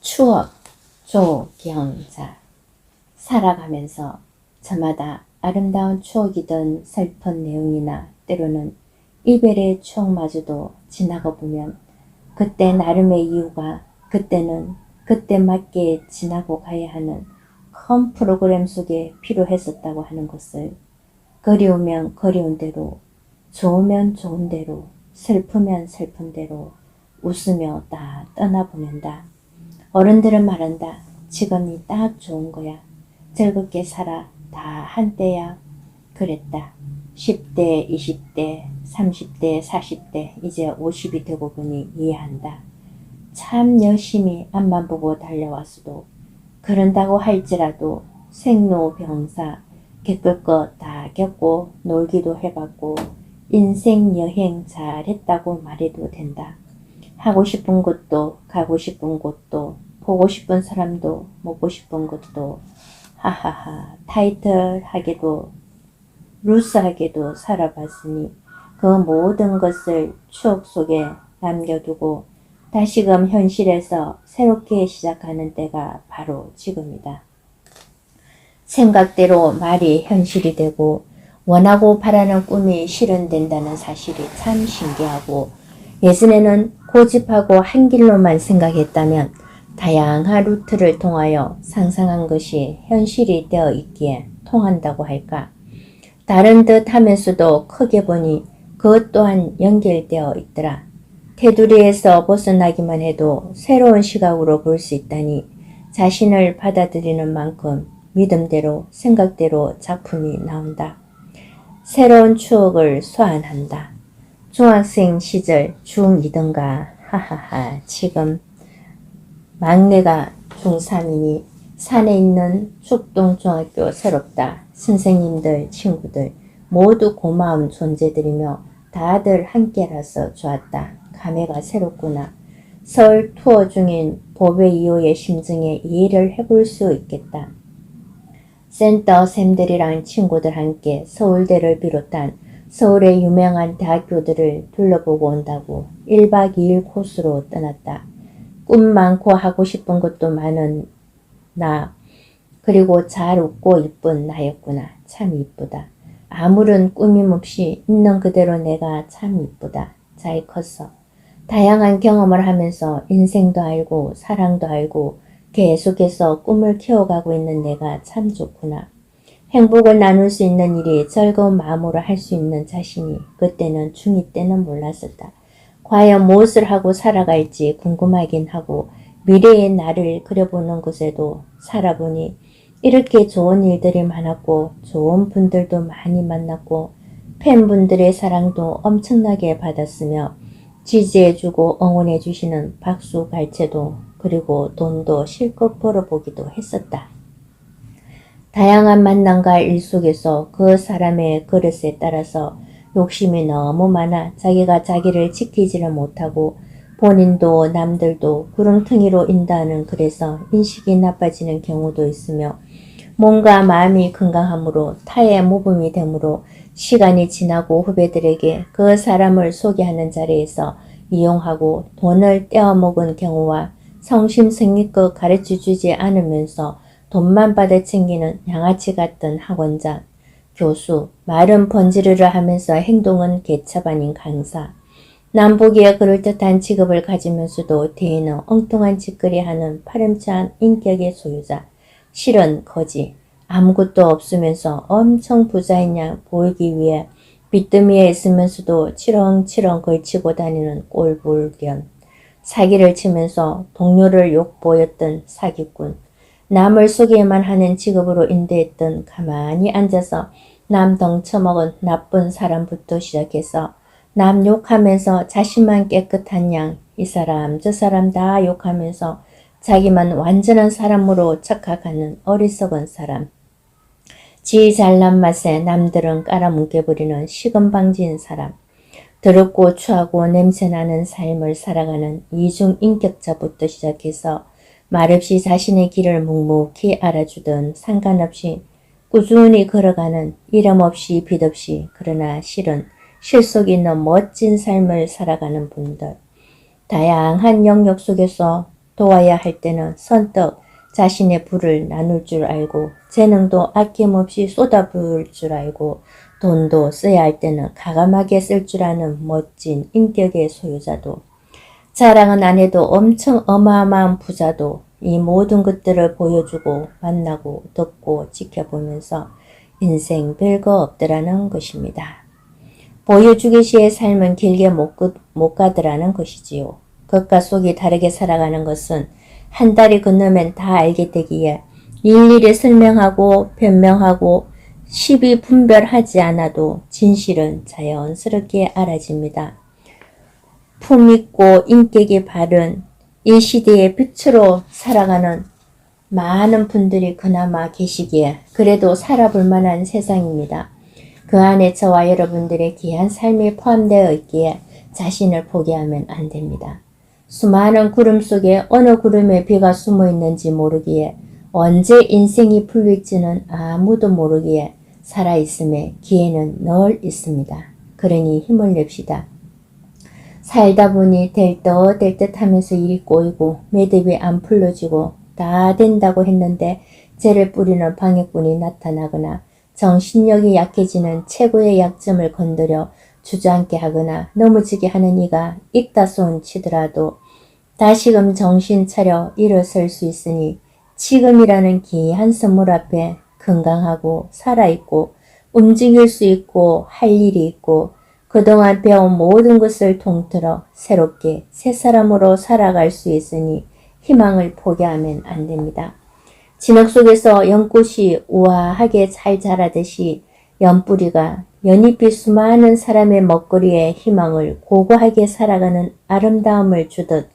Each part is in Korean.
추억 조경자. 살아가면서 저마다 아름다운 추억이든 슬픈 내용이나 때로는 이별의 추억마저도 지나가 보면 그때 나름의 이유가 그때는 그때 맞게 지나고 가야 하는 큰 프로그램 속에 필요했었다고 하는 것을 그리우면 그리운 대로, 좋으면 좋은 대로, 슬프면 슬픈 대로 웃으며 다 떠나보낸다. 어른들은 말한다. 지금이 딱 좋은 거야. 즐겁게 살아. 다 한때야. 그랬다. 10대, 20대, 30대, 40대, 이제 50이 되고 보니 이해한다. 참 열심히 앞만 보고 달려왔어도 그런다고 할지라도 생로병사 겪을 것 다 겪고 놀기도 해봤고 인생 여행 잘했다고 말해도 된다. 하고 싶은 것도 가고 싶은 곳도 보고 싶은 사람도 먹고 싶은 것도 하하하 타이틀하게도 루스하게도 살아봤으니 그 모든 것을 추억 속에 남겨두고 다시금 현실에서 새롭게 시작하는 때가 바로 지금이다. 생각대로 말이 현실이 되고 원하고 바라는 꿈이 실현된다는 사실이 참 신기하고 예전에는 고집하고 한 길로만 생각했다면 다양한 루트를 통하여 상상한 것이 현실이 되어 있기에 통한다고 할까? 다른 듯 하면서도 크게 보니 그것 또한 연결되어 있더라. 테두리에서 벗어나기만 해도 새로운 시각으로 볼 수 있다니 자신을 받아들이는 만큼 믿음대로 생각대로 작품이 나온다. 새로운 추억을 소환한다. 중학생 시절 중2든가 하하하 지금 막내가 중3이니 산에 있는 축동중학교 새롭다. 선생님들 친구들 모두 고마운 존재들이며 다들 함께라서 좋았다. 감회가 새롭구나. 서울 투어 중인 보배 2호의 심증에 이해를 해볼 수 있겠다. 센터 쌤들이랑 친구들 함께 서울대를 비롯한 서울의 유명한 대학교들을 둘러보고 온다고 1박 2일 코스로 떠났다. 꿈 많고 하고 싶은 것도 많은 나, 그리고 잘 웃고 이쁜 나였구나. 참 이쁘다. 아무런 꾸밈 없이 있는 그대로 내가 참 이쁘다. 잘 컸어. 다양한 경험을 하면서 인생도 알고 사랑도 알고 계속해서 꿈을 키워가고 있는 내가 참 좋구나. 행복을 나눌 수 있는 일이 즐거운 마음으로 할 수 있는 자신이 그때는 중2 때는 몰랐었다. 과연 무엇을 하고 살아갈지 궁금하긴 하고 미래의 나를 그려보는 곳에도 살아보니 이렇게 좋은 일들이 많았고 좋은 분들도 많이 만났고 팬분들의 사랑도 엄청나게 받았으며 지지해주고 응원해주시는 박수 갈채도 그리고 돈도 실컷 벌어보기도 했었다. 다양한 만남과 일 속에서 그 사람의 그릇에 따라서 욕심이 너무 많아 자기가 자기를 지키지를 못하고 본인도 남들도 구렁텅이로 인다는 그래서 인식이 나빠지는 경우도 있으며 몸과 마음이 건강함으로 타의 모범이 되므로 시간이 지나고 후배들에게 그 사람을 소개하는 자리에서 이용하고 돈을 떼어먹은 경우와 성심성의껏 가르쳐주지 않으면서 돈만 받아 챙기는 양아치 같던 학원장, 교수, 말은 번지르르 하면서 행동은 개차반인 강사, 남보기에 그럴듯한 직업을 가지면서도 뒤에는 엉뚱한 짓거리 하는 파렴치한 인격의 소유자, 실은 거지, 아무것도 없으면서 엄청 부자인 양 보이기 위해 빚더미에 있으면서도 치렁치렁 걸치고 다니는 꼴불견, 사기를 치면서 동료를 욕보였던 사기꾼, 남을 속여야만 하는 직업으로 인대했던 가만히 앉아서 남 덩쳐먹은 나쁜 사람부터 시작해서 남 욕하면서 자신만 깨끗한 양 이 사람 저 사람 다 욕하면서 자기만 완전한 사람으로 착각하는 어리석은 사람, 지 잘난 맛에 남들은 깔아뭉개버리는 시건방지인 사람, 더럽고 추하고 냄새나는 삶을 살아가는 이중인격자부터 시작해서 말없이 자신의 길을 묵묵히 알아주던 상관없이 꾸준히 걸어가는 이름 없이 빛 없이 그러나 실은 실속 있는 멋진 삶을 살아가는 분들, 다양한 영역 속에서 도와야 할 때는 선뜻 자신의 부를 나눌 줄 알고 재능도 아낌없이 쏟아부을 줄 알고 돈도 써야 할 때는 가감하게 쓸 줄 아는 멋진 인격의 소유자도 자랑은 안 해도 엄청 어마어마한 부자도 이 모든 것들을 보여주고 만나고 듣고 지켜보면서 인생 별거 없더라는 것입니다. 보여주기시의 삶은 길게 못 가더라는 것이지요. 겉과 속이 다르게 살아가는 것은 한 달이 건너면 다 알게 되기에 일일이 설명하고 변명하고 시비 분별하지 않아도 진실은 자연스럽게 알아집니다. 품있고 인격이 바른 이 시대의 빛으로 살아가는 많은 분들이 그나마 계시기에 그래도 살아볼 만한 세상입니다. 그 안에 저와 여러분들의 귀한 삶이 포함되어 있기에 자신을 포기하면 안 됩니다. 수많은 구름 속에 어느 구름에 비가 숨어 있는지 모르기에 언제 인생이 풀릴지는 아무도 모르기에 살아있음에 기회는 늘 있습니다. 그러니 힘을 냅시다. 살다 보니 될 듯 하면서 일이 꼬이고 매듭이 안 풀려지고 다 된다고 했는데 죄를 뿌리는 방해꾼이 나타나거나 정신력이 약해지는 최고의 약점을 건드려 주저앉게 하거나 넘어지게 하는 이가 있다 손 치더라도 다시금 정신 차려 일어설 수 있으니 지금이라는 귀한 선물 앞에 건강하고 살아있고 움직일 수 있고 할 일이 있고 그동안 배운 모든 것을 통틀어 새롭게 새 사람으로 살아갈 수 있으니 희망을 포기하면 안 됩니다. 진흙 속에서 연꽃이 우아하게 잘 자라듯이 연뿌리가 연잎이 수많은 사람의 먹거리에 희망을 고고하게 살아가는 아름다움을 주듯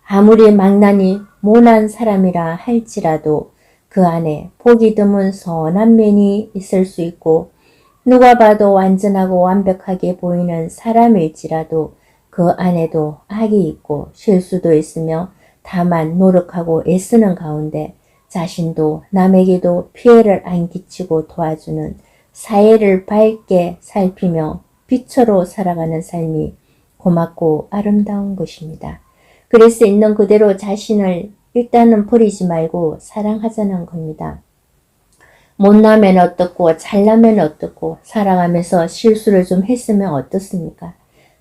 아무리 망나니 모난 사람이라 할지라도 그 안에 보기 드문 선한 면이 있을 수 있고 누가 봐도 완전하고 완벽하게 보이는 사람일지라도 그 안에도 악이 있고 실수도 있으며 다만 노력하고 애쓰는 가운데 자신도 남에게도 피해를 안 끼치고 도와주는 사회를 밝게 살피며 빛으로 살아가는 삶이 고맙고 아름다운 것입니다. 그래서 있는 그대로 자신을 일단은 버리지 말고 사랑하자는 겁니다. 못나면 어떻고 잘나면 어떻고 살아가면서 실수를 좀 했으면 어떻습니까?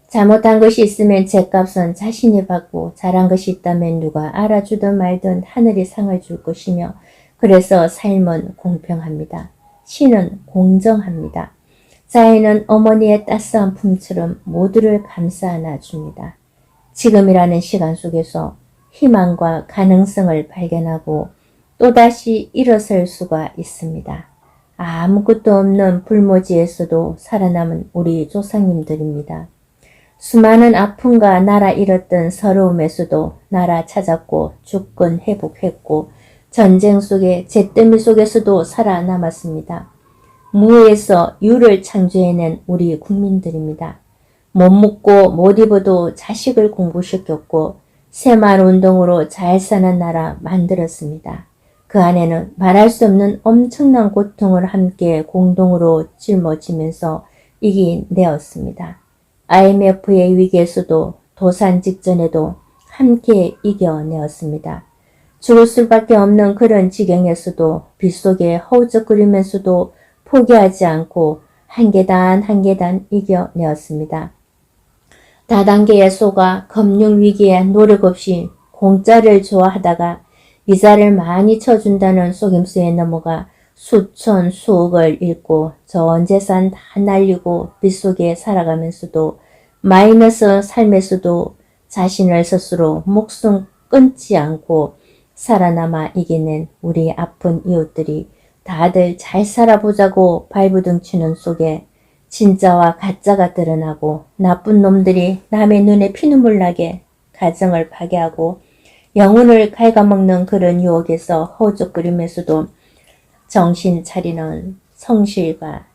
잘못한 것이 있으면 죄값은 자신이 받고 잘한 것이 있다면 누가 알아주든 말든 하늘이 상을 줄 것이며 그래서 삶은 공평합니다. 신은 공정합니다. 자연은 어머니의 따스한 품처럼 모두를 감싸 안아줍니다. 지금이라는 시간 속에서 희망과 가능성을 발견하고 또다시 일어설 수가 있습니다. 아무것도 없는 불모지에서도 살아남은 우리 조상님들입니다. 수많은 아픔과 나라 잃었던 서러움에서도 나라 찾았고 주권 회복했고 전쟁 속에 잿더미 속에서도 살아남았습니다. 무에서 유를 창조해낸 우리 국민들입니다. 못 먹고 못 입어도 자식을 공부시켰고 새마을 운동으로 잘 사는 나라 만들었습니다. 그 안에는 말할 수 없는 엄청난 고통을 함께 공동으로 짊어지면서 이겨내었습니다. IMF의 위기에서도 도산 직전에도 함께 이겨내었습니다. 죽을 수밖에 없는 그런 지경에서도 빗속에 허우적거리면서도 포기하지 않고 한 계단 한 계단 이겨내었습니다. 다단계에 속아 금융위기에 노력 없이 공짜를 좋아하다가 이자를 많이 쳐준다는 속임수에 넘어가 수천 수억을 잃고 전 재산 다 날리고 빗속에 살아가면서도 마이너스 삶에서도 자신을 스스로 목숨 끊지 않고 살아남아 이겨낸 우리 아픈 이웃들이 다들 잘 살아보자고 발부둥 치는 속에 진짜와 가짜가 드러나고 나쁜 놈들이 남의 눈에 피눈물 나게 가정을 파괴하고 영혼을 갉아먹는 그런 유혹에서 허우적거리면서도 정신 차리는 성실과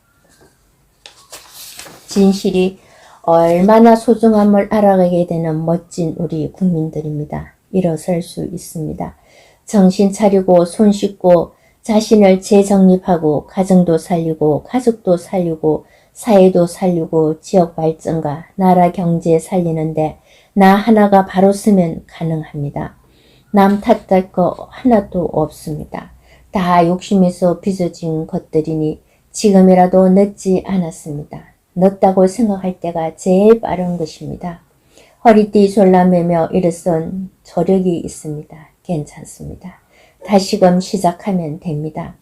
진실이 얼마나 소중함을 알아가게 되는 멋진 우리 국민들입니다. 일어설 수 있습니다. 정신 차리고 손 씻고 자신을 재정립하고 가정도 살리고 가족도 살리고 사회도 살리고 지역 발전과 나라 경제 살리는데 나 하나가 바로 서면 가능합니다. 남 탓할 거 하나도 없습니다. 다 욕심에서 빚어진 것들이니 지금이라도 늦지 않았습니다. 늦다고 생각할 때가 제일 빠른 것입니다. 허리띠 졸라매며 일어선 저력이 있습니다. 괜찮습니다. 다시금 시작하면 됩니다.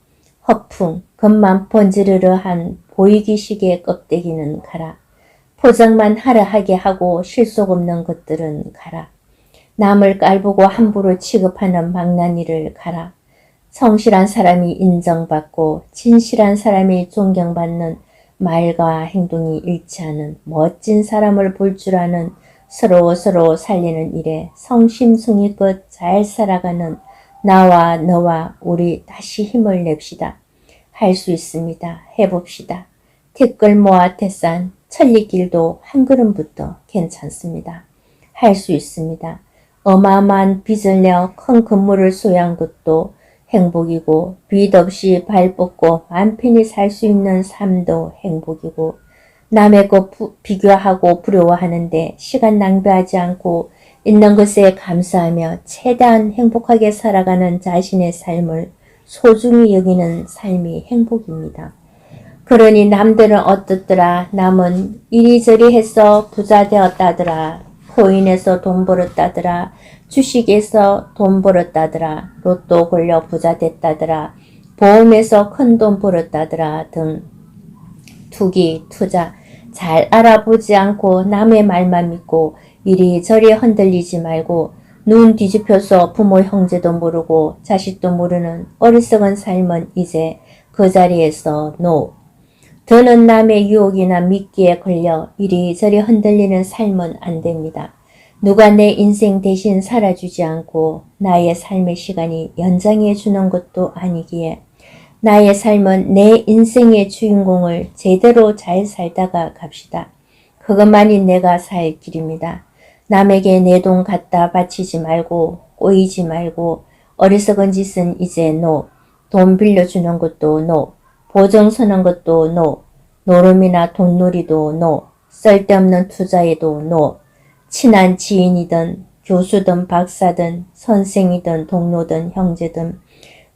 허풍, 겉만 번지르르한 보이기식의 껍데기는 가라. 포장만 하라 하게 하고 실속 없는 것들은 가라. 남을 깔보고 함부로 취급하는 망나니를 가라. 성실한 사람이 인정받고 진실한 사람이 존경받는 말과 행동이 일치하는 멋진 사람을 볼 줄 아는 서로 살리는 일에 성심성의껏 잘 살아가는 나와 너와 우리 다시 힘을 냅시다. 할 수 있습니다. 해봅시다. 티끌 모아 태산 천리길도 한 걸음부터 괜찮습니다. 할 수 있습니다. 어마어마한 빚을 내어 큰 건물을 소유한 것도 행복이고 빚 없이 발 뻗고 맘 편히 살 수 있는 삶도 행복이고 남의 것 비교하고 부러워하는데 시간 낭비하지 않고 있는 것에 감사하며 최대한 행복하게 살아가는 자신의 삶을 소중히 여기는 삶이 행복입니다. 그러니 남들은 어떻더라. 남은 이리저리 해서 부자 되었다더라. 코인에서 돈 벌었다더라. 주식에서 돈 벌었다더라. 로또 걸려 부자 됐다더라. 보험에서 큰 돈 벌었다더라 등 투기, 투자 잘 알아보지 않고 남의 말만 믿고 이리저리 흔들리지 말고 눈 뒤집혀서 부모 형제도 모르고 자식도 모르는 어리석은 삶은 이제 그 자리에서 노. 더는 남의 유혹이나 미끼에 걸려 이리저리 흔들리는 삶은 안 됩니다. 누가 내 인생 대신 살아주지 않고 나의 삶의 시간이 연장해 주는 것도 아니기에 나의 삶은 내 인생의 주인공을 제대로 잘 살다가 갑시다. 그것만이 내가 살 길입니다. 남에게 내 돈 갖다 바치지 말고 꼬이지 말고 어리석은 짓은 이제 노. 돈 빌려주는 것도 노. 보증 서는 것도 노. 노름이나 돈놀이도 노. 쓸데없는 투자에도 노. 친한 지인이든 교수든 박사든 선생이든 동료든 형제든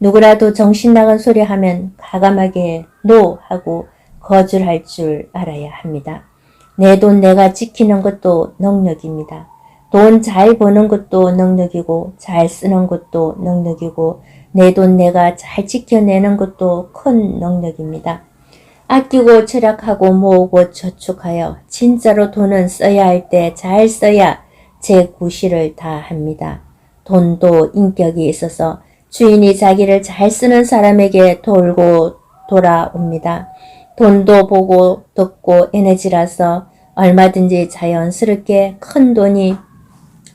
누구라도 정신 나간 소리 하면 과감하게 노 하고 거절할 줄 알아야 합니다. 내 돈 내가 지키는 것도 능력입니다. 돈 잘 버는 것도 능력이고 잘 쓰는 것도 능력이고 내 돈 내가 잘 지켜내는 것도 큰 능력입니다. 아끼고 절약하고 모으고 저축하여 진짜로 돈은 써야 할 때 잘 써야 제 구실을 다 합니다. 돈도 인격이 있어서 주인이 자기를 잘 쓰는 사람에게 돌고 돌아옵니다. 돈도 보고 듣고 에너지라서 얼마든지 자연스럽게 큰 돈이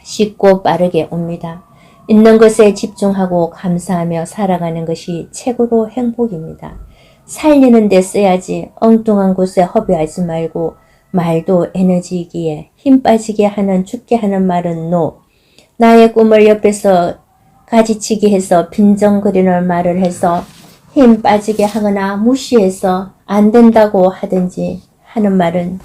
쉽고 빠르게 옵니다. 있는 것에 집중하고 감사하며 살아가는 것이 최고로 행복입니다. 살리는 데 써야지 엉뚱한 곳에 허비하지 말고 말도 에너지이기에 힘 빠지게 하는 죽게 하는 말은 노. 나의 꿈을 옆에서 가지치기 해서 빈정거리는 말을 해서 힘 빠지게 하거나 무시해서 안 된다고 하든지 하는 말은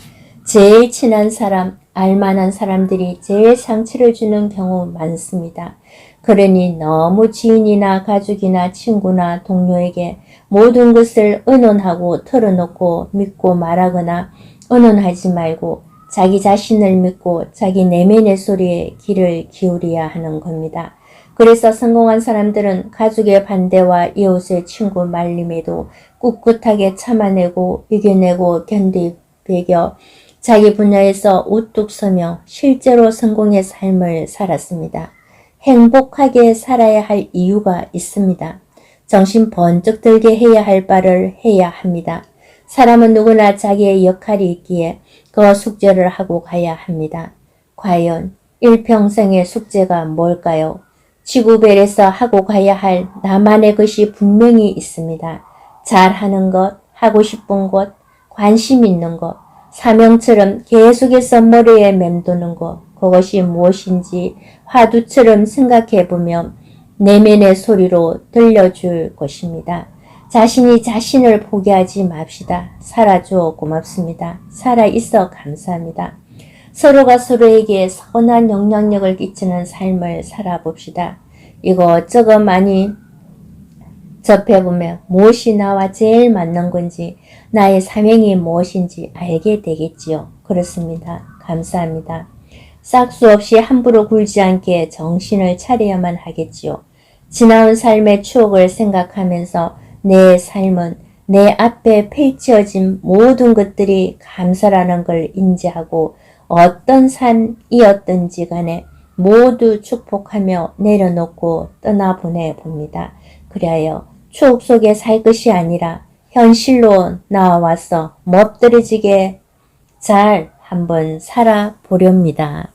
제일 친한 사람, 알만한 사람들이 제일 상처를 주는 경우 많습니다. 그러니 너무 지인이나 가족이나 친구나 동료에게 모든 것을 의논하고 털어놓고 믿고 말하거나 의논하지 말고 자기 자신을 믿고 자기 내면의 소리에 귀를 기울여야 하는 겁니다. 그래서 성공한 사람들은 가족의 반대와 이웃의 친구 말림에도 꿋꿋하게 참아내고 이겨내고 견디배겨 자기 분야에서 우뚝 서며 실제로 성공의 삶을 살았습니다. 행복하게 살아야 할 이유가 있습니다. 정신 번쩍 들게 해야 할 바를 해야 합니다. 사람은 누구나 자기의 역할이 있기에 그 숙제를 하고 가야 합니다. 과연 일평생의 숙제가 뭘까요? 지구별에서 하고 가야 할 나만의 것이 분명히 있습니다. 잘하는 것, 하고 싶은 것, 관심 있는 것, 사명처럼 계속해서 머리에 맴도는 것, 그것이 무엇인지 화두처럼 생각해보며 내면의 소리로 들려줄 것입니다. 자신이 자신을 포기하지 맙시다. 살아줘 고맙습니다. 살아있어 감사합니다. 서로가 서로에게 선한 영향력을 끼치는 삶을 살아봅시다. 이것저것 많이 접해보면 무엇이 나와 제일 맞는 건지 나의 사명이 무엇인지 알게 되겠지요. 그렇습니다. 감사합니다. 싹수 없이 함부로 굴지 않게 정신을 차려야만 하겠지요. 지나온 삶의 추억을 생각하면서 내 삶은 내 앞에 펼쳐진 모든 것들이 감사라는 걸 인지하고 어떤 산이었든지 간에 모두 축복하며 내려놓고 떠나보내 봅니다. 그리하여 추억 속에 살 것이 아니라 현실로 나와서 멋들어지게 잘 한번 살아보렵니다.